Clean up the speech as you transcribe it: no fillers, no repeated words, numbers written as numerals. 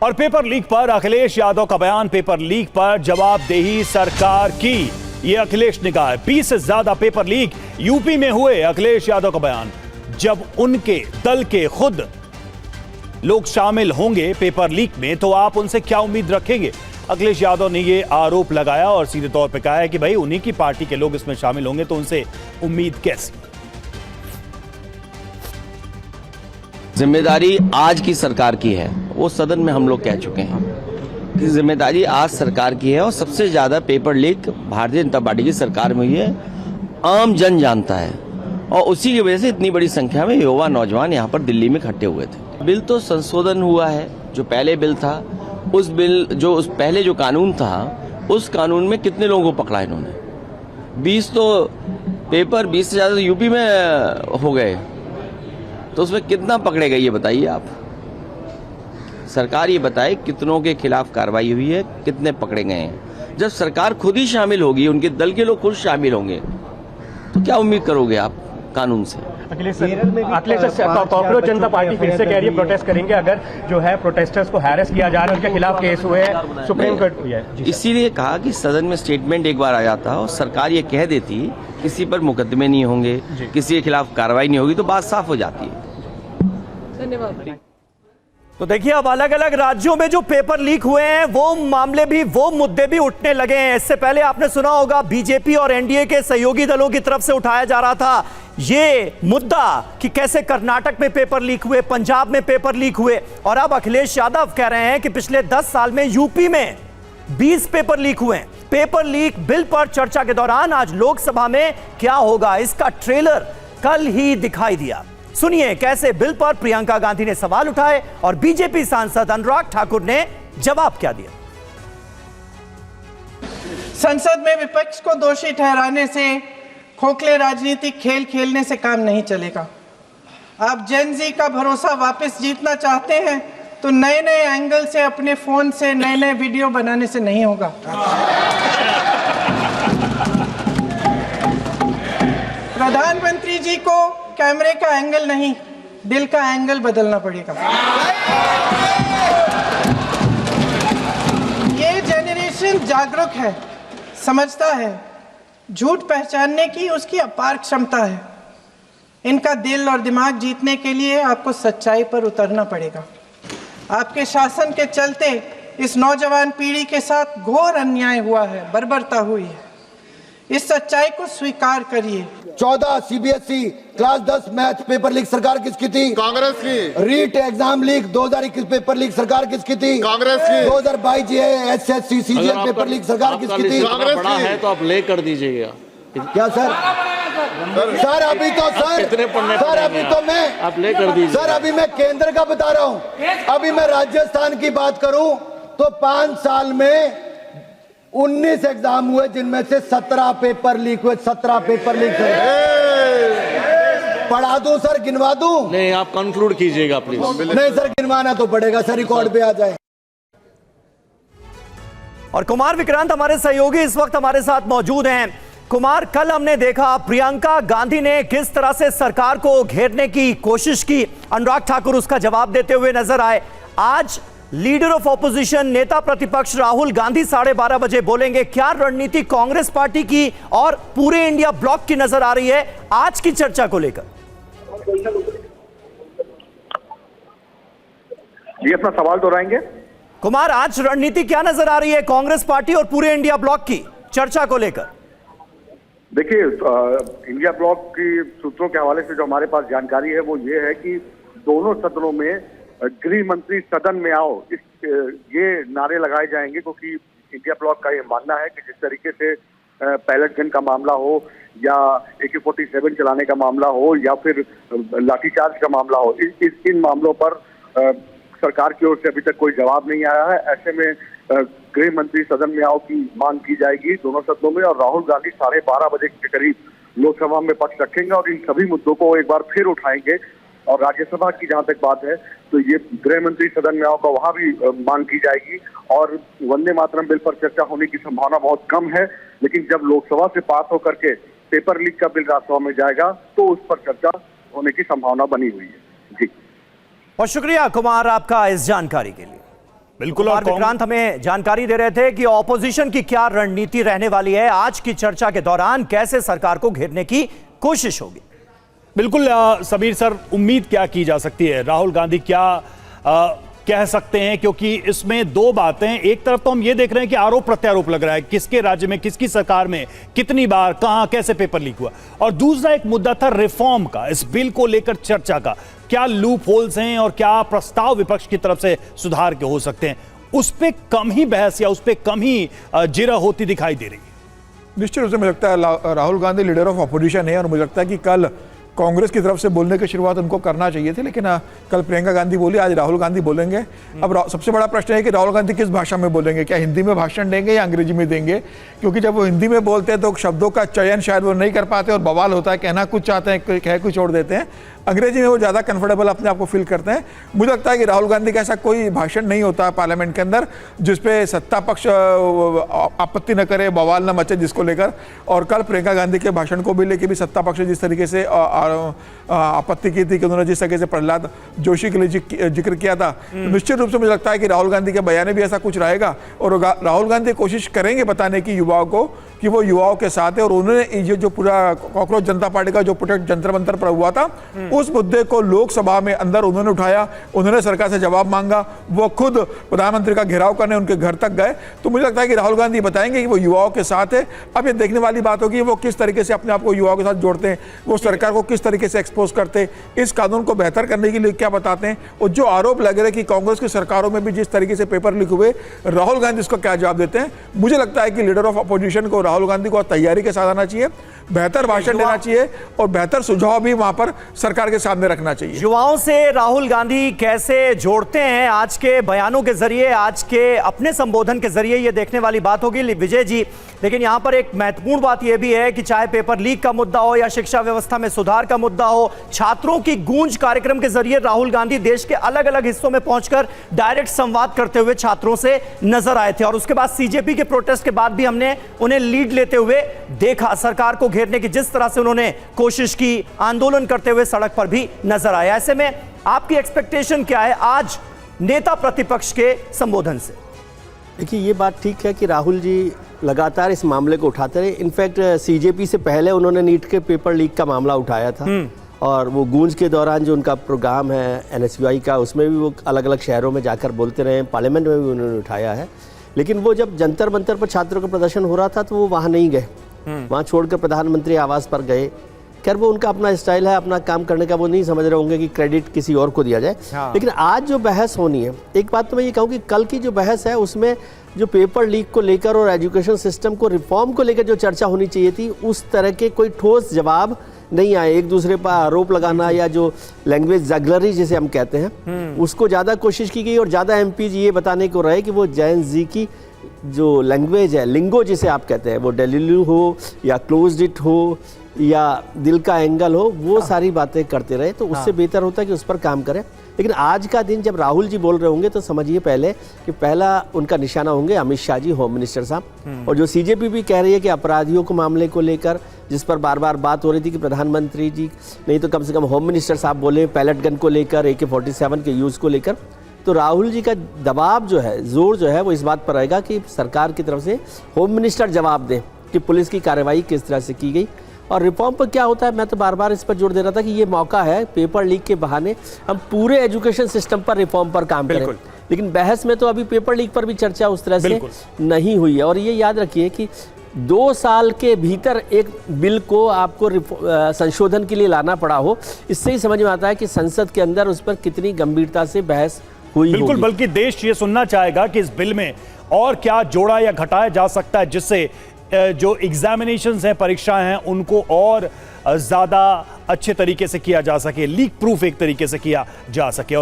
और paper leak पर अखिलेश यादव का बयान, पेपर लीक पर जवाबदेही सरकार की, ये अखिलेश ने कहा। 20 से ज्यादा पेपर लीक यूपी में हुए, अखिलेश यादव का बयान। जब उनके दल के खुद लोग शामिल होंगे पेपर लीक में तो आप उनसे क्या उम्मीद रखेंगे? अखिलेश यादव ने यह आरोप लगाया और सीधे तौर पे कहा है कि भाई उन्हीं की पार्टी के लोग इसमें शामिल होंगे तो उनसे उम्मीद कैसी? जिम्मेदारी आज की सरकार की है, वो सदन में हम लोग कह चुके हैं कि जिम्मेदारी आज सरकार की है और सबसे ज्यादा paper leak Bharatiya Janata party की सरकार में हुई है, आम जन जानता है। और उसी की वजह से इतनी बड़ी संख्या में युवा नौजवान यहाँ पर दिल्ली में इकट्ठे हुए थे। बिल तो संशोधन हुआ है, जो पहले बिल था उस बिल जो उस पहले जो कानून था उस कानून में कितने लोगों को पकड़ा इन्होंने? 20 तो पेपर 20 से ज्यादा यूपी में हो गए, तो उसमें कितना पकड़े गए ये बताइए आप। सरकार ये बताए कितनों के खिलाफ कार्रवाई हुई है, कितने पकड़े गए हैं। जब सरकार खुद ही शामिल होगी, उनके दल के लोग खुद शामिल होंगे, तो क्या उम्मीद करोगे आप कानून से? अखिलेश कांग्रेस जनता पार्टी फिर से कह रही है प्रोटेस्ट करेंगे अगर जो है प्रोटेस्टर्स को हैरेस किया जा रहा है, उनके खिलाफ केस हुए हैं, सुप्रीम कोर्ट हुई है। इसीलिए कहा कि सदन में स्टेटमेंट एक बार आ जाता और सरकार ये कह देती किसी पर मुकदमे नहीं होंगे, किसी के खिलाफ कार्रवाई नहीं होगी, तो बात साफ हो जाती है। धन्यवाद। तो देखिए, अब अलग अलग राज्यों में जो पेपर लीक हुए हैं वो मामले भी, वो मुद्दे भी उठने लगे हैं। इससे पहले आपने सुना होगा बीजेपी और एनडीए के सहयोगी दलों की तरफ से उठाया जा रहा था ये मुद्दा कि कैसे कर्नाटक में पेपर लीक हुए, पंजाब में पेपर लीक हुए, और अब अखिलेश यादव कह रहे हैं कि पिछले 10 साल में यूपी में 20 पेपर लीक हुए हैं। पेपर लीक बिल पर चर्चा के दौरान आज लोकसभा में क्या होगा, इसका ट्रेलर कल ही दिखाई दिया। सुनिए कैसे बिल पर प्रियंका गांधी ने सवाल उठाए और बीजेपी सांसद अनुराग ठाकुर ने जवाब क्या दिया। संसद में विपक्ष को दोषी ठहराने से, खोखले राजनीतिक खेल खेलने से काम नहीं चलेगा। आप जेन जी का भरोसा वापस जीतना चाहते हैं तो नए नए एंगल से, अपने फोन से नए नए वीडियो बनाने से नहीं होगा। प्रधानमंत्री जी को कैमरे का एंगल नहीं, दिल का एंगल बदलना पड़ेगा। ये जेनरेशन जागरूक है, समझता है, झूठ पहचानने की उसकी अपार क्षमता है। इनका दिल और दिमाग जीतने के लिए आपको सच्चाई पर उतरना पड़ेगा। आपके शासन के चलते इस नौजवान पीढ़ी के साथ घोर अन्याय हुआ है, बर्बरता हुई है। इस सच्चाई को स्वीकार करिए। 14 CBSE class 10 math paper leak सरकार किसकी थी? कांग्रेस की। REET exam leak 2021 paper leak सरकार किसकी थी? कांग्रेस की। 2022 एसएससी सीजीएल पेपर लीक सरकार किसकी थी? कांग्रेस बड़ा की। है तो आप ले कर दीजिएगा। क्या सर? सर अभी तो सर अभी तो मैं आप ले कर दीजिए। सर अभी मैं केंद्र का बता रहा हूँ। अभी मैं राजस्थान की बात करूं तो 5 साल में 19 एग्जाम हुए जिनमें से 17 पेपर लीक हुए। 17 पेपर लीक हुए। पढ़ा दूं सर, गिनवा दूं? नहीं, आप कंक्लूड कीजिएगा प्लीज। नहीं सर, गिनवाना तो पड़ेगा सर, रिकॉर्ड पे आ जाए। और कुमार विक्रांत हमारे सहयोगी इस वक्त हमारे साथ मौजूद हैं। कुमार, कल हमने देखा प्रियंका गांधी ने किस तरह से सरकार को घेरने की कोशिश की, अनुराग ठाकुर उसका जवाब देते हुए नजर आए। आज लीडर ऑफ ऑपोजिशन, नेता प्रतिपक्ष राहुल गांधी 12:30 बजे बोलेंगे। क्या रणनीति कांग्रेस पार्टी की और पूरे इंडिया ब्लॉक की नजर आ रही है आज की चर्चा को लेकर? जी, अपना सवाल दोहराएंगे? कुमार, आज रणनीति क्या नजर आ रही है कांग्रेस पार्टी और पूरे इंडिया ब्लॉक की चर्चा को लेकर? देखिए, इंडिया ब्लॉक की सूत्रों के हवाले से जो हमारे पास जानकारी है वो ये है कि दोनों सदनों में गृह मंत्री सदन में आओ, ये नारे लगाए जाएंगे, क्योंकि इंडिया ब्लॉक का ये मानना है कि जिस तरीके से पैलेट गन का मामला हो या AK-47 चलाने का मामला हो या फिर लाठीचार्ज का मामला हो, इन मामलों पर सरकार की ओर से अभी तक कोई जवाब नहीं आया है। ऐसे में गृह मंत्री सदन में आओ की मांग की जाएगी दोनों सदनों में, और राहुल गांधी 12:30 बजे के करीब लोकसभा में पक्ष रखेंगे और इन सभी मुद्दों को एक बार फिर उठाएंगे। और राज्यसभा की जहां तक बात है तो ये गृह मंत्री सदन में आओ का वहां भी मांग की जाएगी, और वंदे मातरम बिल पर चर्चा होने की संभावना बहुत कम है। लेकिन जब लोकसभा से पास होकर के पेपर लीक का बिल राज्यसभा में जाएगा तो उस पर चर्चा होने की संभावना बनी हुई है। जी, और शुक्रिया कुमार आपका इस जानकारी के लिए। बिल्कुल। और विक्रांत हमें जानकारी दे रहे थे कि ऑपोजिशन की क्या रणनीति रहने वाली है आज की चर्चा के दौरान, कैसे सरकार को घेरने की कोशिश होगी। बिल्कुल समीर सर, उम्मीद क्या की जा सकती है? राहुल गांधी क्या कह सकते हैं? क्योंकि इसमें दो बातें, एक तरफ तो हम ये देख रहे हैं कि आरोप प्रत्यारोप लग रहा है, किसके राज्य में, किसकी सरकार में, कितनी बार, कहां, कैसे पेपर लीक हुआ, और दूसरा एक मुद्दा था रिफॉर्म का, इस बिल को लेकर चर्चा का, क्या लूप होल्स हैं और क्या प्रस्ताव विपक्ष की तरफ से सुधार के हो सकते हैं, उस पर कम ही बहस या उस पर कम ही जिरह होती दिखाई दे रही है। निश्चित रूप से मुझे लगता है Rahul Gandhi leader of opposition है और मुझे लगता है कि कल कांग्रेस की तरफ से बोलने की शुरुआत उनको करना चाहिए थी, लेकिन कल प्रियंका गांधी बोली, आज राहुल गांधी बोलेंगे। अब सबसे बड़ा प्रश्न है कि राहुल गांधी किस भाषा में बोलेंगे, क्या हिंदी में भाषण देंगे या अंग्रेजी में देंगे, क्योंकि जब वो हिंदी में बोलते हैं तो शब्दों का चयन शायद वो नहीं कर पाते और बवाल होता है, कहना कुछ चाहते हैं, कह कुछ छोड़ देते हैं। अंग्रेजी में वो ज़्यादा कंफर्टेबल अपने आप को फील करते हैं। मुझे लगता है कि राहुल गांधी का ऐसा कोई भाषण नहीं होता है पार्लियामेंट के अंदर जिसपे सत्ता पक्ष आपत्ति न करे, बवाल न मचे जिसको लेकर, और कल प्रियंका गांधी के भाषण को भी लेकर भी सत्ता पक्ष जिस तरीके से आपत्ति की थी कि उन्होंने जिस तरीके से प्रहलाद जोशी के लिए जिक्र किया था, तो निश्चित रूप से मुझे लगता है कि राहुल गांधी के बयान में भी ऐसा कुछ रहेगा और राहुल गांधी कोशिश करेंगे बताने की युवाओं को कि वो युवाओं के साथ है और उन्होंने ये जो पूरा कॉकरोच जनता पार्टी का जो प्रोटेस्ट जंतर मंतर पर हुआ था, उस मुद्दे को लोकसभा में अंदर उन्होंने उठाया, उन्होंने सरकार से जवाब मांगा, वो खुद प्रधानमंत्री का घेराव करने उनके घर तक गए। तो मुझे लगता है कि राहुल गांधी बताएंगे कि वो युवाओं के साथ है। अब ये देखने वाली बात होगी वो किस तरीके से अपने आप को युवाओं के साथ जोड़ते हैं, वो सरकार को किस तरीके से एक्सपोज करते हैं, इस कानून को बेहतर करने के लिए क्या बताते हैं, और जो आरोप लग रहे हैं कि कांग्रेस की सरकारों में भी जिस तरीके से पेपर लीक हुए, राहुल गांधी इसको क्या जवाब देते हैं। मुझे लगता है कि लीडर ऑफ अपोजिशन को राहुल गांधी को तैयारी के साथ आना चाहिए, बेहतर भाषण देना चाहिए और बेहतर सुझाव भी वहां पर सरकार के सामने रखना चाहिए। युवाओं से राहुल गांधी कैसे जोड़ते हैं आज के बयानों के जरिए, आज के अपने संबोधन के जरिए, ये देखने वाली बात होगी विजय जी। लेकिन यहां पर एक महत्वपूर्ण बात यह भी है कि चाहे पेपर लीक का मुद्दा हो या शिक्षा व्यवस्था में सुधार का मुद्दा हो, छात्रों की गूंज कार्यक्रम के जरिए राहुल गांधी देश के अलग अलग हिस्सों में पहुंचकर डायरेक्ट संवाद करते हुए छात्रों से नजर आए थे और उसके बाद सीजेपी के प्रोटेस्ट के बाद भी हमने उन्हें लीड लेते हुए देखा। सरकार को घेरने की जिस तरह से उन्होंने कोशिश की, आंदोलन करते हुए सड़क पर भी नजर आए। ऐसे में आपकी एक्सपेक्टेशन क्या है आज नेता प्रतिपक्ष के संबोधन से? देखिए, ये बात ठीक है कि राहुल जी लगातार इस मामले को उठाते रहे। इनफैक्ट सीजेपी से पहले उन्होंने नीट के पेपर लीक का मामला उठाया था और वो गूंज के दौरान जो उनका प्रोग्राम है एनएसयूआई का, उसमें भी वो अलग अलग शहरों में जाकर बोलते रहे, पार्लियामेंट में भी उन्होंने उठाया है। लेकिन वो जब जंतर मंतर पर छात्रों का प्रदर्शन हो रहा था तो वो वहाँ नहीं गए, वहाँ छोड़कर प्रधानमंत्री आवास पर गए। खैर, वो उनका अपना स्टाइल है, अपना काम करने का, वो नहीं समझ रहे होंगे कि क्रेडिट किसी और को दिया जाए। लेकिन आज जो बहस होनी है, एक बात तो मैं ये कहूँ कि कल की जो बहस है उसमें जो पेपर लीक को लेकर और एजुकेशन सिस्टम को रिफॉर्म को लेकर जो चर्चा होनी चाहिए थी, उस तरह के कोई ठोस जवाब नहीं आए। एक दूसरे पर आरोप लगाना या जो लैंग्वेज जगलरी जिसे हम कहते हैं, उसको ज़्यादा कोशिश की गई और ज़्यादा एमपीज ये बताने को रहे कि वो जैन जी की जो लैंग्वेज है, लिंगो जिसे आप कहते हैं, वो डेलिलू हो या क्लोज्ड इट हो या दिल का एंगल हो, वो सारी बातें करते रहे। तो उससे बेहतर होता है कि उस पर काम करें। लेकिन आज का दिन जब राहुल जी बोल रहे होंगे तो समझिए पहले कि पहला उनका निशाना होंगे अमित शाह जी, होम मिनिस्टर साहब। और जो सीजेपी भी कह रही है कि अपराधियों को मामले को लेकर, जिस पर बार बार बात हो रही थी कि प्रधानमंत्री जी नहीं तो कम से कम होम मिनिस्टर साहब बोले पैलेट गन को लेकर, AK-47 के यूज़ को लेकर, तो राहुल जी का दबाव जो है, जोर जो है, वो इस बात पर रहेगा कि सरकार की तरफ से होम मिनिस्टर जवाब दें कि पुलिस की कार्रवाई किस तरह से की गई। और रिफॉर्म पर क्या होता है, मैं तो बार बार इस पर जोर दे रहा था कि ये मौका है पेपर लीक के बहाने हम पूरे एजुकेशन सिस्टम पर रिफॉर्म पर काम करें। लेकिन बहस में तो अभी पेपर लीक पर भी चर्चा उस तरह से नहीं हुई है। और ये याद रखिए कि 2 साल के भीतर एक बिल को आपको संशोधन के लिए लाना पड़ा हो, इससे ही समझ में आता है कि संसद के अंदर उस पर कितनी गंभीरता से बहस हुई। बिल्कुल, बल्कि देश ये सुनना चाहेगा कि इस बिल में और क्या जोड़ा या घटाया जा सकता है जिससे जो एग्जामिनेशंस हैं, परीक्षाएं हैं, उनको और ज़्यादा अच्छे तरीके से किया जा सके, लीक प्रूफ एक तरीके से किया जा सके।